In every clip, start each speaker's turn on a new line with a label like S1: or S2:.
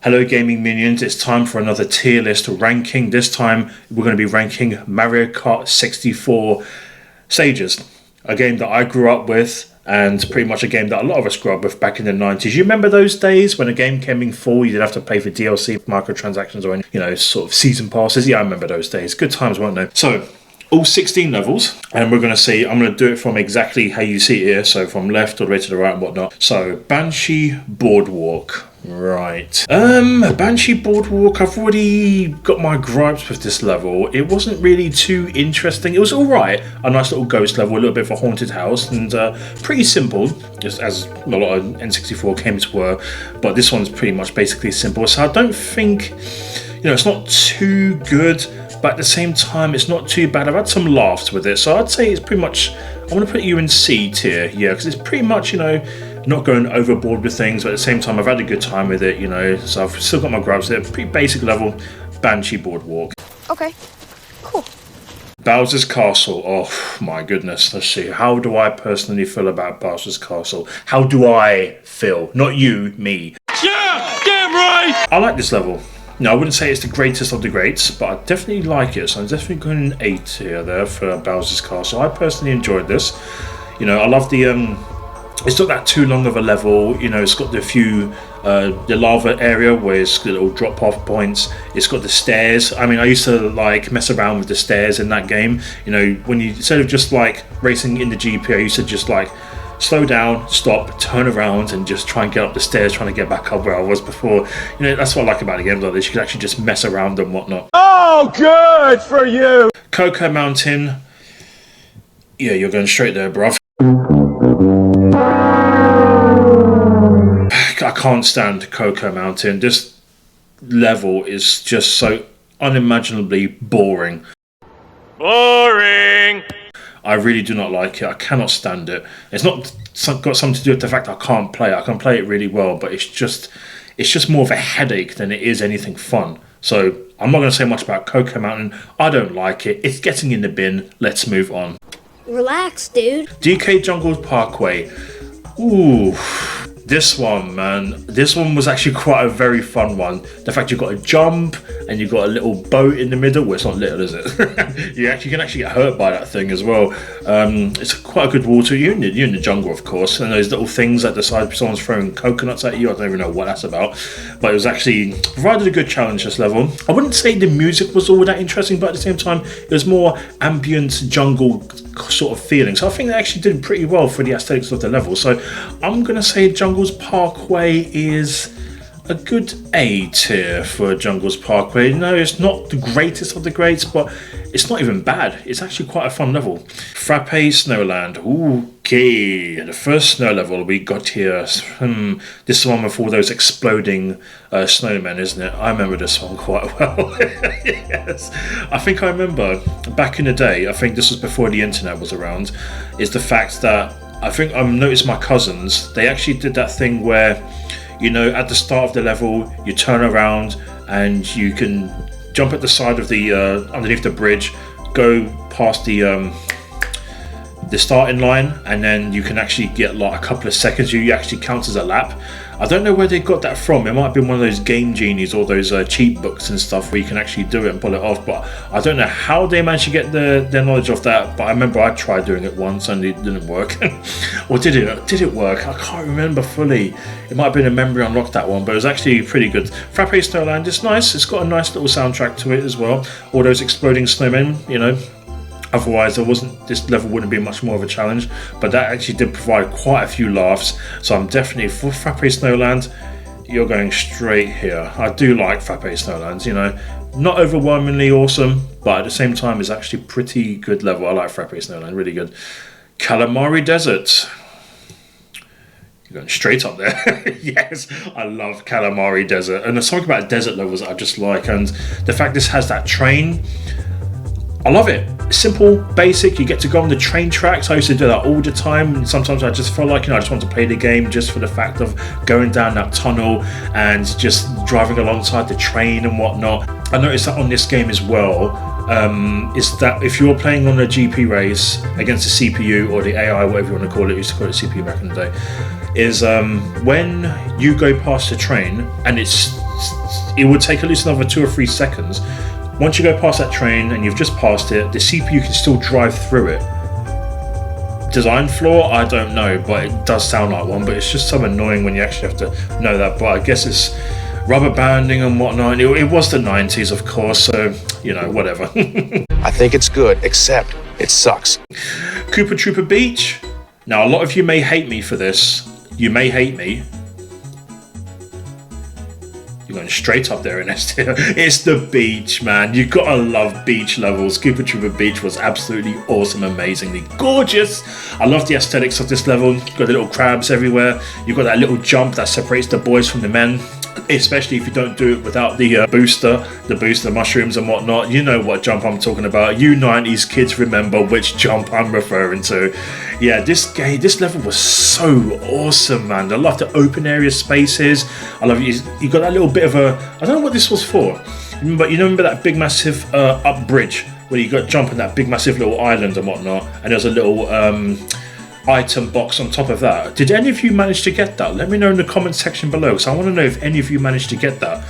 S1: Hello gaming minions, it's time for another tier list ranking. This time we're going to be ranking Mario Kart 64 Stages, a game that I grew up with and pretty much a game that a lot of us grew up with back in the 90s. You remember those days when a game came in full, you didn't have to pay for DLC, microtransactions or any, sort of season passes? Yeah, I remember those days. Good times, weren't they? So, all 16 levels, and we're going to see, I'm going to do it from exactly how you see it here, so from left all the way to the right and whatnot. So, Banshee Boardwalk. Right. Banshee Boardwalk, I've already got my gripes with this level. It wasn't really too interesting. It was alright. A nice little ghost level, a little bit of a haunted house, and pretty simple, just as a lot of N64 games were. But this one's pretty much basically simple. So I don't think, it's not too good, but at the same time, it's not too bad. I've had some laughs with it. So I'd say it's pretty much, I want to put you in C tier, yeah, because it's pretty much, not going overboard with things, but at the same time I've had a good time with it, so I've still got my grubs there. Pretty basic level, Banshee Boardwalk.
S2: Okay, cool.
S1: Bowser's Castle, oh my goodness, let's see, how do I personally feel about Bowser's Castle? How do I feel? Not you, me.
S3: Yeah, damn right!
S1: I like this level. No, I wouldn't say it's the greatest of the greats, but I definitely like it, so I'm definitely going an 8 here there for Bowser's Castle. I personally enjoyed this. I love the it's not that too long of a level, it's got the few, the lava area where it's got little drop off points, it's got the stairs. I mean, I used to mess around with the stairs in that game, when you, instead of just racing in the GP, I used to just slow down, stop, turn around and just try and get up the stairs, trying to get back up where I was before. That's what I like about the games like this, you can actually just mess around and whatnot.
S3: Oh, good for you!
S1: Cocoa Mountain, yeah, you're going straight there, bruv. I can't stand Cocoa Mountain. This level is just so unimaginably boring.
S3: Boring!
S1: I really do not like it. I cannot stand it. It's not got something to do with the fact I can't play it. I can play it really well, but it's just more of a headache than it is anything fun. So I'm not going to say much about Cocoa Mountain. I don't like it. It's getting in the bin. Let's move on.
S2: Relax, dude.
S1: DK Jungle Parkway. Ooh. This one, man, this one was actually quite a very fun one. The fact you've got a jump and you've got a little boat in the middle. Well, it's not little, is it? You can actually get hurt by that thing as well. It's quite a good water. You're in the jungle, of course, and those little things at the side, someone's throwing coconuts at you. I don't even know what that's about, but it was actually provided a good challenge, this level. I wouldn't say the music was all that interesting, but at the same time, it was more ambient jungle sort of feeling. So I think they actually did pretty well for the aesthetics of the level. So I'm going to say Jungle's Parkway is a good A tier for Jungle's Parkway. No, it's not the greatest of the greats, but it's not even bad. It's actually quite a fun level. Frappe Snowland. Okay, the first snow level we got here. This is the one with all those exploding snowmen, isn't it? I remember this one quite well. Yes, I think I remember back in the day. I think this was before the internet was around. Is the fact that I think I've noticed my cousins, they actually did that thing where, at the start of the level, you turn around and you can jump at the side of the, underneath the bridge, go past the starting line, and then you can actually get a couple of seconds. You actually count as a lap. I don't know where they got that from. It might have been one of those Game Genies or those cheat books and stuff where you can actually do it and pull it off, but I don't know how they managed to get their knowledge of that. But I remember I tried doing it once and it didn't work. Or did it? Did it work? I can't remember fully. It might have been a memory unlocked, that one, but it was actually pretty good. Frappe Snowland is nice. It's got a nice little soundtrack to it as well. All those exploding snowmen, Otherwise, this level wouldn't be much more of a challenge, but that actually did provide quite a few laughs. So I'm definitely for Frappe Snowland. You're going straight here. I do like Frappe Snowlands. Not overwhelmingly awesome, but at the same time, it's actually pretty good level. I like Frappe Snowland, really good. Calamari Desert. You're going straight up there. Yes, I love Calamari Desert, and there's something about desert levels that I just like, and the fact this has that train. I love it. Simple, basic, you get to go on the train tracks. I used to do that all the time, and sometimes I just felt like, I just want to play the game just for the fact of going down that tunnel and just driving alongside the train and whatnot. I noticed that on this game as well, is that if you're playing on a GP race against the CPU or the AI, whatever you want to call it, we used to call it CPU back in the day, is when you go past the train, and it would take at least another 2 or 3 seconds. Once you go past that train and you've just passed it, the CPU can still drive through it. Design flaw? I don't know, but it does sound like one, but it's just so annoying when you actually have to know that. But I guess it's rubber banding and whatnot. It was the 90s, of course, so, you know, whatever.
S4: I think it's good, except it sucks.
S1: Koopa Troopa Beach. Now, a lot of you may hate me for this. You may hate me. You're going straight up there in S tier. It's the beach, man. You gotta love beach levels. Koopa Troopa Beach was absolutely awesome, amazingly gorgeous. I love the aesthetics of this level. You've got the little crabs everywhere. You've got that little jump that separates the boys from the men. Especially if you don't do it without the booster mushrooms and whatnot. You know what jump I'm talking about. You 90s kids remember which jump I'm referring to. Yeah, this level was so awesome, man. I love the open area spaces. I love you got that little bit of a, I don't know what this was for, but you remember that big massive up bridge where you got to jump on that big massive little island and whatnot, and there's a little item box on top of that. Did any of you manage to get that? Let me know in the comment section below, because I want to know if any of you managed to get that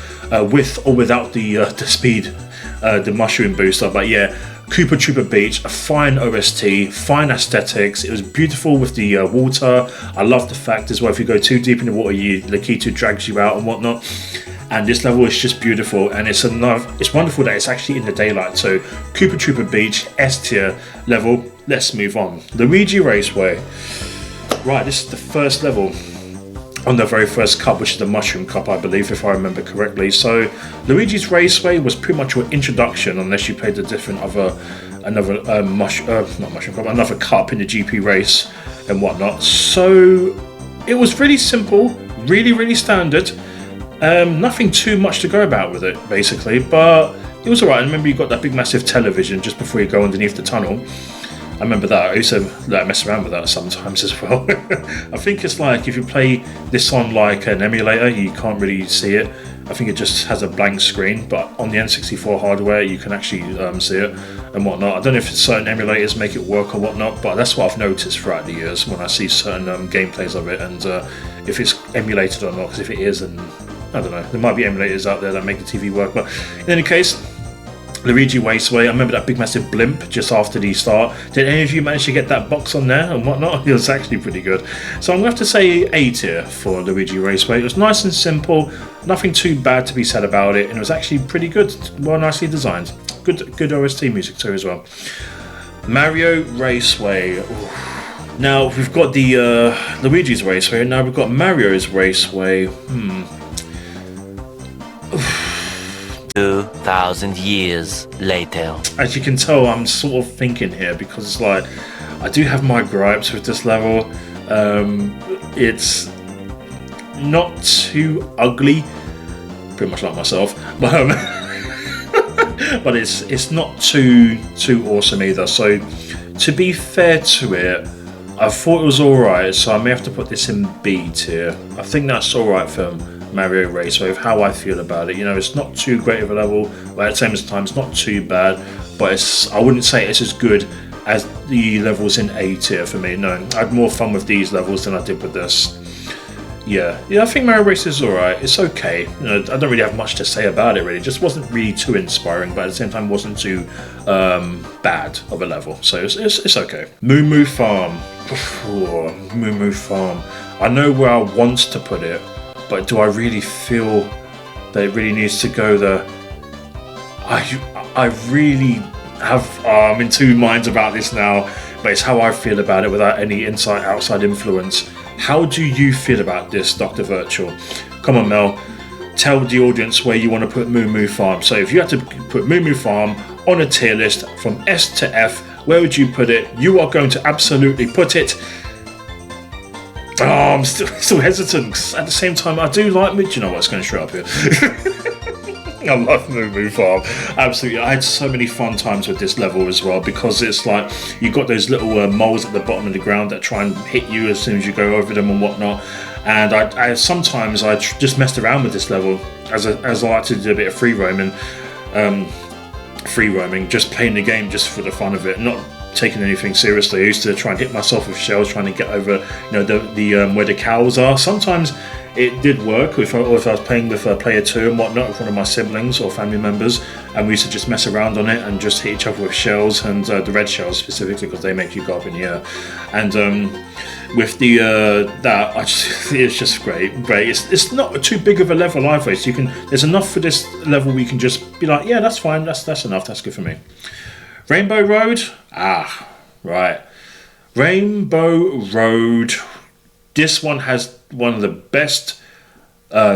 S1: with or without the speed, the mushroom booster. But yeah, Koopa Troopa Beach, a fine OST, fine aesthetics. It was beautiful with the water. I love the fact as well, if you go too deep in the water, Lakitu drags you out and whatnot. And this level is just beautiful, and it's wonderful that it's actually in the daylight. So Koopa Troopa Beach, S tier level. Let's move on. Luigi Raceway. Right, this is the first level on the very first cup, which is the Mushroom Cup, I believe, if I remember correctly. So Luigi's Raceway was pretty much your introduction, unless you played a different another cup in the GP race and whatnot. So it was really simple, really standard. Nothing too much to go about with it, basically, but it was alright. I remember you got that big massive television just before you go underneath the tunnel. I remember that. I used to mess around with that sometimes as well. I think it's like if you play this on like an emulator, you can't really see it. I think it just has a blank screen, but on the N64 hardware, you can actually see it and whatnot. I don't know if certain emulators make it work or whatnot, but that's what I've noticed throughout the years when I see certain gameplays of it, and if it's emulated or not, because if it is, and I don't know, there might be emulators out there that make the TV work, but in any case, Luigi Raceway, I remember that big massive blimp just after the start. Did any of you manage to get that box on there and whatnot? It was actually pretty good. So I'm going to have to say A tier for Luigi Raceway. It was nice and simple, nothing too bad to be said about it, and it was actually pretty good, well, nicely designed. Good OST music too as well. Mario Raceway. Ooh. Now we've got the Luigi's Raceway, and now we've got Mario's Raceway.
S5: 2,000 years later.
S1: As you can tell, I'm sort of thinking here, because it's like, I do have my gripes with this level. It's not too ugly, pretty much like myself, but but it's not too awesome either. So to be fair to it, I thought it was alright, so I may have to put this in B tier. I think that's alright for Mario Raceway, with how I feel about it. You know, it's not too great of a level, but at the same time, it's not too bad. But I wouldn't say it's as good as the levels in A tier for me. No, I had more fun with these levels than I did with this. Yeah, I think Mario Race is alright. It's okay. You know, I don't really have much to say about it, really. It just wasn't really too inspiring, but at the same time, wasn't too bad of a level. So it's okay. Moo Moo Farm. Moo Moo Farm. I know where I want to put it, but do I really feel that it really needs to go there? I really have, I'm in two minds about this now, but it's how I feel about it without any outside influence. How do you feel about this, Dr. Virtual? Come on, Mel. Tell the audience where you want to put Moo Moo Farm. So if you had to put Moo Moo Farm on a tier list from S to F, where would you put it? You are going to absolutely put it. Oh, I'm still hesitant, because at the same time, I do like me. Do you know what's going to show up here? I love Moo Moo Farm. Absolutely. I had so many fun times with this level as well, because it's like you've got those little moles at the bottom of the ground that try and hit you as soon as you go over them and whatnot. And I sometimes just messed around with this level as I like to do a bit of free roaming, just playing the game just for the fun of it, not taking anything seriously. I used to try and hit myself with shells trying to get over, the where the cows are. Sometimes it did work if I was playing with player 2 and whatnot with one of my siblings or family members, and we used to just mess around on it and just hit each other with shells, and the red shells specifically because they make you go up in the air. And with the it's just great. It's not too big of a level either, so there's enough for this level where you can just be like, yeah, that's fine, that's enough, that's good for me. Rainbow Road, right. Rainbow Road. This one has one of the best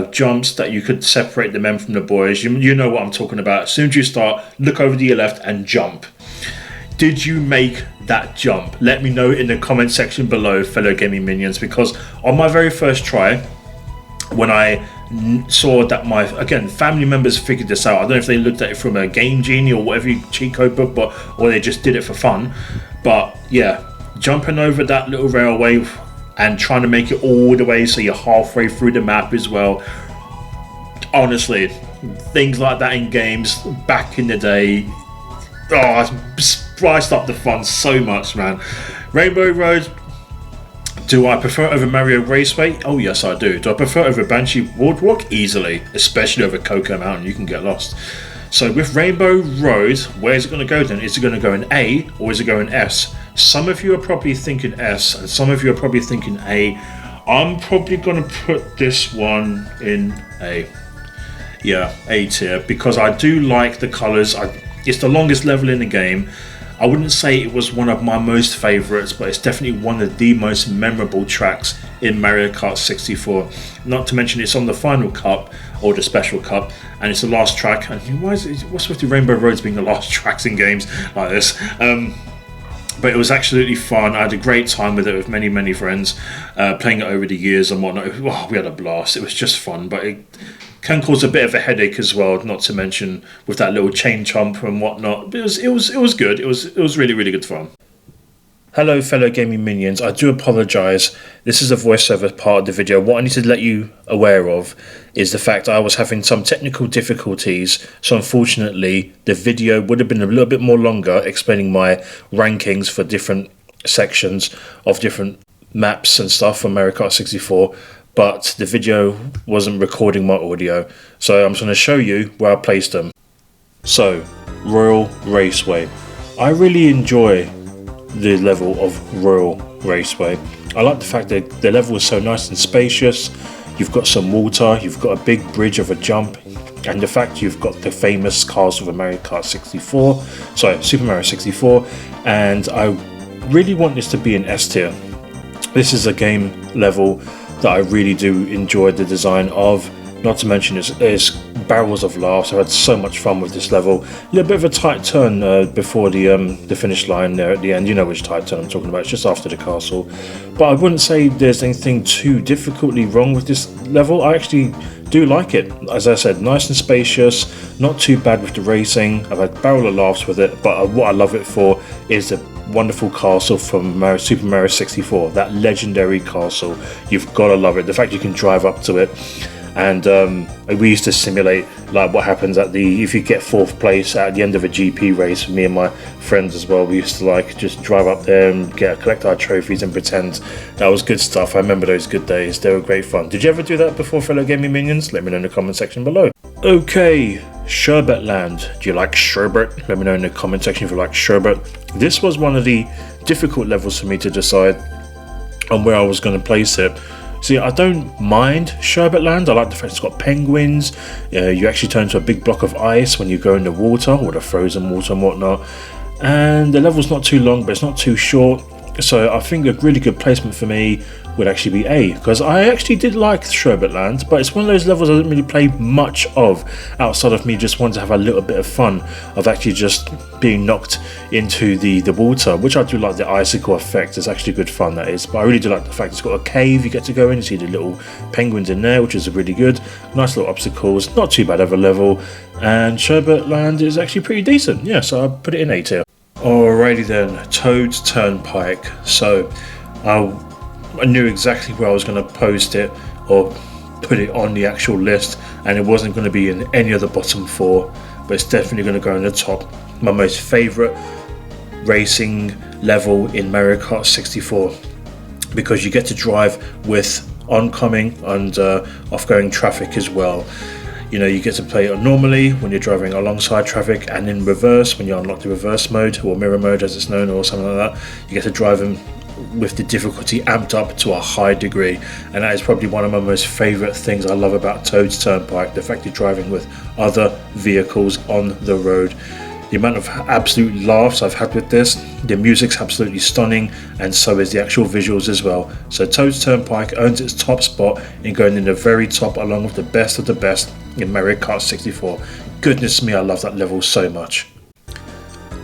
S1: jumps that you could separate the men from the boys. You know what I'm talking about. As soon as you start, look over to your left and jump. Did you make that jump? Let me know in the comment section below, fellow gaming minions, because on my very first try, when I saw that my family members figured this out, I don't know if they looked at it from a Game Genie or whatever cheat code book, or they just did it for fun. But yeah, jumping over that little railway and trying to make it all the way so you're halfway through the map as well. Honestly, things like that in games back in the day, spiced up the fun so much, man. Rainbow Road, do I prefer it over Mario Raceway? Oh yes, I do. Do I prefer it over Banshee Boardwalk? Easily, especially over Cocoa Mountain, you can get lost. So with Rainbow Road, where is it going to go then? Is it going to go in A or is it going S? Some of you are probably thinking S and some of you are probably thinking A. I'm probably going to put this one in A. Yeah, A tier, because I do like the colours. It's the longest level in the game. I wouldn't say it was one of my most favourites, but it's definitely one of the most memorable tracks in Mario Kart 64. Not to mention it's on the final cup, or the special cup, and it's the last track. And what's with the Rainbow Roads being the last tracks in games like this? But it was absolutely fun. I had a great time with it with many, many friends, playing it over the years and whatnot. We had a blast. It was just fun, but it can cause a bit of a headache as well, not to mention with that little chain chomp and whatnot. But it was good. It was really, really good fun. Hello fellow gaming minions, I do apologise. This is a voiceover part of the video. What I need to let you aware of is the fact I was having some technical difficulties, so unfortunately the video would have been a little bit more longer explaining my rankings for different sections of different maps and stuff for Mario Kart 64, but the video wasn't recording my audio, so I'm just going to show you where I placed them. So, Royal Raceway. I really enjoy the level of Royal Raceway. I like the fact that the level is so nice and spacious. You've got some water, you've got a big bridge of a jump, and the fact you've got the famous castle of Mario Kart 64, sorry, Super Mario 64, and I really want this to be an S tier. This is a game level that I really do enjoy the design of. Not to mention it's barrels of laughs. I had so much fun with this level. A little bit of a tight turn before the finish line there at the end. You know which tight turn I'm talking about. It's just after the castle. But I wouldn't say there's anything too difficultly wrong with this level. I actually do like it. As I said, nice and spacious. Not too bad with the racing. I've had barrel of laughs with it. But what I love it for is the wonderful castle from Super Mario 64. That legendary castle. You've got to love it. The fact you can drive up to it. And we used to simulate like what happens if you get 4th place at the end of a GP race. Me and my friends as well, we used to like just drive up there and collect our trophies and pretend. That was good stuff. I remember those good days. They were great fun. Did you ever do that before, fellow gaming minions? Let me know in the comment section below. Okay, Sherbet Land. Do you like sherbet? Let me know in the comment section if you like sherbet. This was one of the difficult levels for me to decide on where I was going to place it. See, I don't mind Sherbet Land. I like the fact it's got penguins. You actually turn into a big block of ice when you go in the water, or the frozen water and whatnot. And the level's not too long, but it's not too short. So I think a really good placement for me would actually be A, because I actually did like Sherbet Land, but it's one of those levels I didn't really play much of outside of me just wanting to have a little bit of fun of actually just being knocked into the water, which I do like the icicle effect. It's actually good fun, that is. But I really do like the fact it's got a cave you get to go in, you see the little penguins in there, which is really good. Nice little obstacles, not too bad of a level, and Sherbet Land is actually pretty decent. Yeah, so I put it in A tier. Alrighty then, Toad's Turnpike. So I knew exactly where I was going to post it or put it on the actual list, and it wasn't going to be in any of the bottom 4, but it's definitely going to go in the top. My most favourite racing level in Mario Kart 64, because you get to drive with oncoming and offgoing traffic as well. You know, you get to play it normally when you're driving alongside traffic, and in reverse when you unlock the reverse mode, or mirror mode as it's known, or something like that. You get to drive them with the difficulty amped up to a high degree, and that is probably one of my most favourite things I love about Toad's Turnpike, the fact you're driving with other vehicles on the road. The amount of absolute laughs I've had with this, the music's absolutely stunning, and so is the actual visuals as well. So Toad's Turnpike owns its top spot in going in the very top, along with the best of the best in Mario Kart 64. Goodness me, I love that level so much.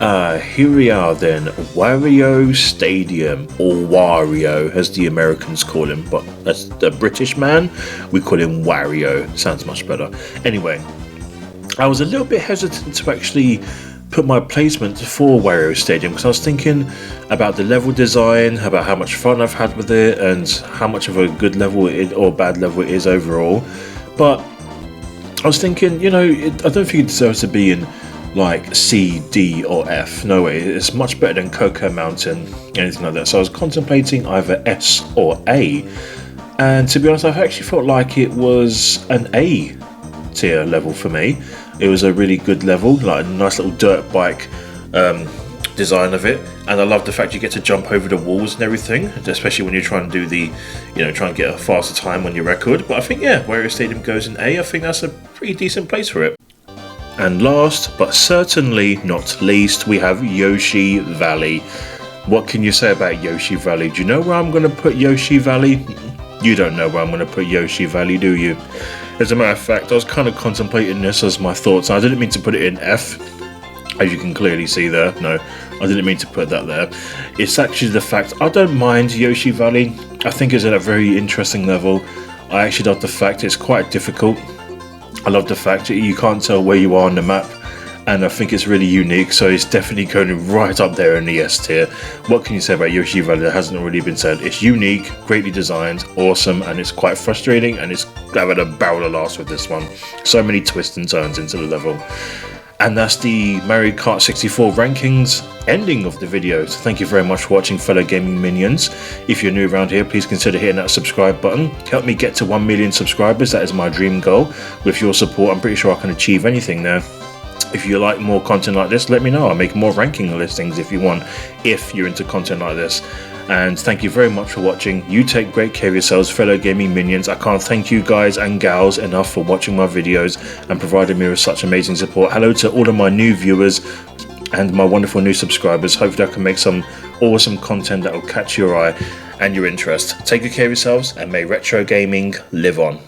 S1: Here we are then, Wario Stadium, or Wario as the Americans call him, but as the British man, we call him Wario, sounds much better. Anyway, I was a little bit hesitant to actually put my placement for Wario Stadium, because I was thinking about the level design, about how much fun I've had with it, and how much of a good level or bad level it is overall. But I was thinking, you know, I don't think it deserves to be in like C, D or F. No way, it's much better than Cocoa Mountain, anything like that. So I was contemplating either S or A, and to be honest, I actually felt like it was an A tier level for me. It was a really good level, like a nice little dirt bike design of it, and I love the fact you get to jump over the walls and everything, especially when you're trying to do the, you know, try and get a faster time on your record. But I think, yeah, Wario Stadium goes in A. I think that's a pretty decent place for it. And last but certainly not least, we have Yoshi Valley. What can you say about Yoshi Valley? Do you know where I'm going to put Yoshi Valley? You don't know where I'm going to put Yoshi Valley, do you? As a matter of fact, I was kind of contemplating this as my thoughts. I didn't mean to put it in F, as you can clearly see there. No, I didn't mean to put that there. It's actually the fact I don't mind Yoshi Valley. I think it's at a very interesting level. I actually love the fact it's quite difficult. I love the fact that you can't tell where you are on the map, and I think it's really unique, so it's definitely going right up there in the S tier. What can you say about Yoshi Valley that hasn't already been said? It's unique, greatly designed, awesome, and it's quite frustrating, and it's having a barrel of laughs with this one. So many twists and turns into the level. And that's the Mario Kart 64 rankings ending of the video. So thank you very much for watching, fellow gaming minions. If you're new around here, please consider hitting that subscribe button. Help me get to 1 million subscribers. That is my dream goal. With your support, I'm pretty sure I can achieve anything there. If you like more content like this, let me know. I'll make more ranking listings if you want, if you're into content like this. And thank you very much for watching. You take great care of yourselves, fellow gaming minions. I can't thank you guys and gals enough for watching my videos and providing me with such amazing support. Hello to all of my new viewers and my wonderful new subscribers. Hopefully I can make some awesome content that will catch your eye and your interest. Take good care of yourselves, and may retro gaming live on.